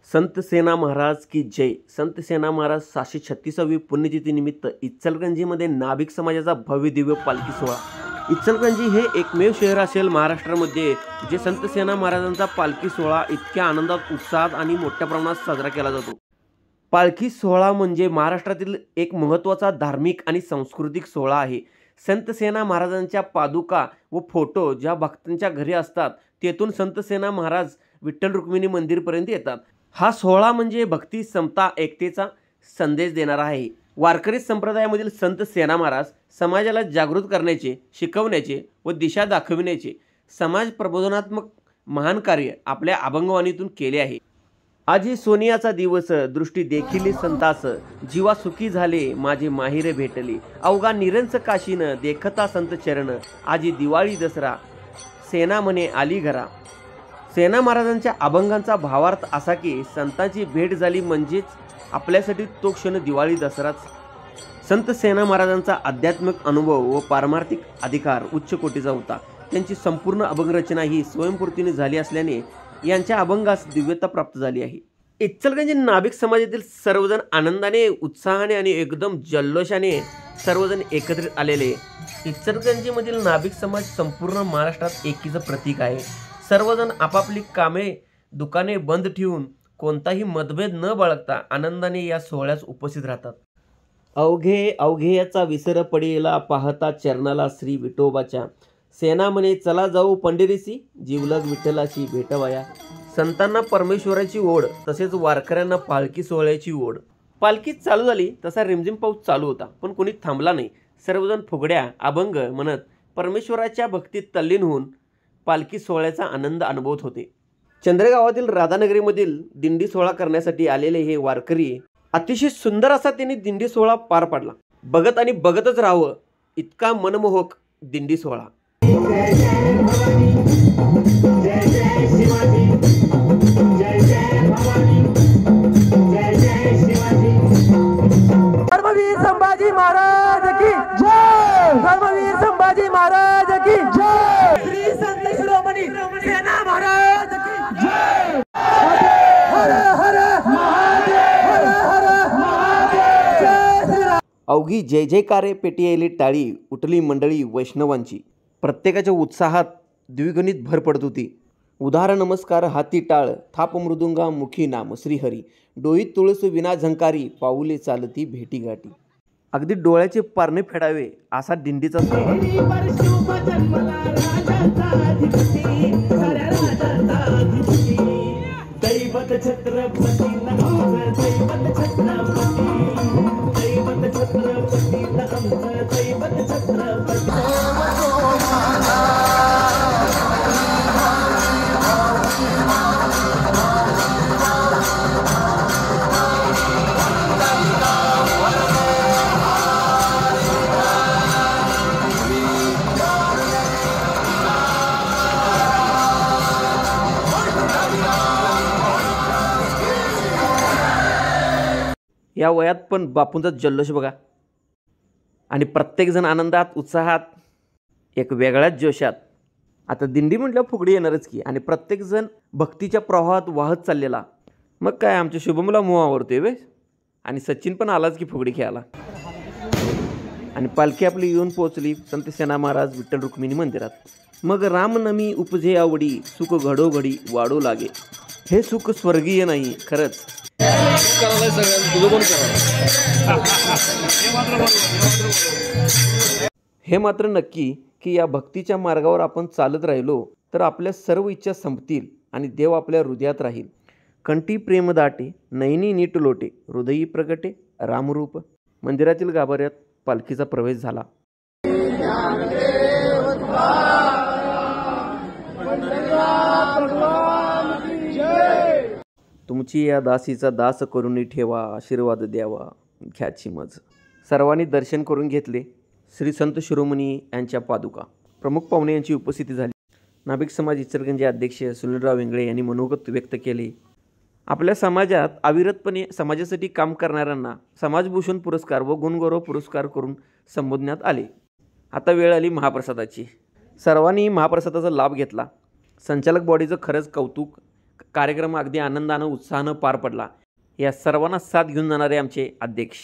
संत सेना महाराज की जय। संत सेना महाराज 736वी पुण्यतिथीनिमित्त इचलकरंजीमध्ये नाभिक समाजाचा भव्य दिव्य पालखी सोहळा। इचलकरंजी हे एकमेव शहर असेल महाराष्ट्रामध्ये जे संत सेना महाराजांचा पालखी सोहळा इतक्या आनंदात, उत्साहात आणि मोठ्या प्रमाणात साजरा केला जातो। पालखी सोहळा म्हणजे महाराष्ट्रातील एक महत्त्वाचा धार्मिक आणि सांस्कृतिक सोहळा आहे। संत सेना महाराजांच्या पादुका व फोटो ज्या भक्तांच्या घरी असतात तेथून संत सेना महाराज विठ्ठल रुक्मिणी मंदिरपर्यंत येतात। हा सोहळा म्हणजे भक्ती, समता, एकतेचा संदेश देणारा आहे। वारकरी संप्रदायामधील संत सेना महाराज समाजाला जागृत करण्याचे, शिकवण्याचे व दिशा दाखविण्याचे समाज प्रबोधनात्मक महान कार्य आपल्या अभंगवाणीतून केले आहे। आजी सोनियाचा दिवस दृष्टी देखील संतास, जीवा सुखी झाले माझे माहिरे भेटले, अवघा निरंच काशीन देखता संत चरण, आजी दिवाळी दसरा सेना म्हणे आली घरा। सेना महाराजांच्या अभंगांचा भावार्थ असा की संतांची भेट झाली म्हणजेच आपल्यासाठी तो क्षण दिवाळी दसराच। संत सेना महाराजांचा आध्यात्मिक अनुभव व पारमार्थिक अधिकार उच्च कोटीचा होता। त्यांची संपूर्ण अभंगरचना ही स्वयंपूर्तीने झाली असल्याने यांच्या अभंगास दिव्यता प्राप्त झाली आहे। इचलकरंजी नाभिक समाजातील सर्वजण आनंदाने, उत्साहाने आणि एकदम जल्लोषाने सर्वजण एकत्रित आलेले। इचलकरंजीमधील नाभिक समाज संपूर्ण महाराष्ट्रात एकीचं प्रतीक आहे। सर्वजण आपापली कामे, दुकाने बंद ठेवून कोणताही मतभेद न बाळगता आनंदाने या सोहळ्यास उपस्थित राहतात। अवघे अवघे याचा विसर पडेला पाहता चरणाला श्री विठोबाच्या, सेना म्हणे चला जाऊ पंढरीसी, जीवलग विठ्ठलाची भेटवया। संतांना परमेश्वराची ओढ तसेच वारकऱ्यांना पालखी सोहळ्याची ओढ। पालखी चालू झाली तसा रिमझिम पाऊस चालू होता, पण कोणी थांबला नाही। सर्वजण फुगड्या, अभंग म्हणत परमेश्वराच्या भक्तीत तल्लीन होऊन पालखी सोहळ्याचा आनंद अनुभवत होते। चंद्रगावातील राधानगरीमधील दिंडी सोहळा करण्यासाठी आलेले हे वारकरी अतिशय सुंदर असा त्यांनी दिंडी सोहळा पार पाडला। बघत आणि बघतच राहावं इतका मनमोहक दिंडी सोहळा। धर्मवीर संभाजी महाराज की जय। धर्मवीर संभाजी महाराज की जय। श्री संत शिरोमणी सेना महाराज की जय। हर हर महादेव, हर हर महादेव, जय श्रीराम। अवघी जय जयकारे पेटी यायली टाळी, उठली मंडळी वैष्णवांची। प्रत्येकाच्या उत्साहात द्विगुणित भर पडत होती। उदार नमस्कार हाती टाळ, थाप मृदुंगा मुखी नाम श्रीहरी, डोईत तुळस विना झंकारी, पाऊले चालती भेटी गाठी। अगदी डोळ्याचे पारणे फेडावे असा दिंडीचा या वयात पण बापूंचा जल्लोष बघा। आणि प्रत्येकजण आनंदात, उत्साहात, एक वेगळ्याच जोशात। आता दिंडी म्हटल्यावर फुगडी येणारच की, आणि प्रत्येकजण भक्तीच्या प्रवाहात वाहत चाललेला। मग काय आमच्या शुभमला मोह आवडतोय वे, आणि सचिन पण आलाच की फुगडी खेळायला। आणि पालखी आपली येऊन पोहोचली संत सेना महाराज विठ्ठल रुक्मिणी मंदिरात। मग रामनमी उपजे आवडी, सुख घडोघडी वाढू लागे, हे सुख स्वर्गीय नाही खरंच। हे मात्र नक्की की या भक्तीच्या मार्गावर आपण चालत राहिलो तर आपल्या सर्व इच्छा संपतील आणि देव आपल्या हृदयात राहील। कंठी प्रेम दाटे, नयनी नीट लोटे, हृदयी प्रगटे रामरूप। मंदिरातील गाभाऱ्यात पालखीचा प्रवेश झाला। तुमची या दासीचा दास करून ठेवा, आशीर्वाद द्यावा घ्याची मज। सर्वांनी दर्शन करून घेतले। श्री संत शिरोमणी यांच्या पादुका, प्रमुख पाहुणे यांची उपस्थिती झाली। नाभिक समाज इचलकरंजी अध्यक्ष सुनीलराव वेंगळे यांनी मनोगत व्यक्त केले। आपल्या समाजात अविरतपणे समाजासाठी काम करणाऱ्यांना समाजभूषण पुरस्कार व गुणगौरव पुरस्कार करून संबोधण्यात आले। आता वेळ आली महाप्रसादाची। सर्वांनी महाप्रसादाचा लाभ घेतला। संचालक बॉडीचं खरंच कौतुक कार्यक्रम अगदी आनंदानं उत्साहानं पार पडला। या सर्वांना साथ घेऊन जाणारे आमचे अध्यक्ष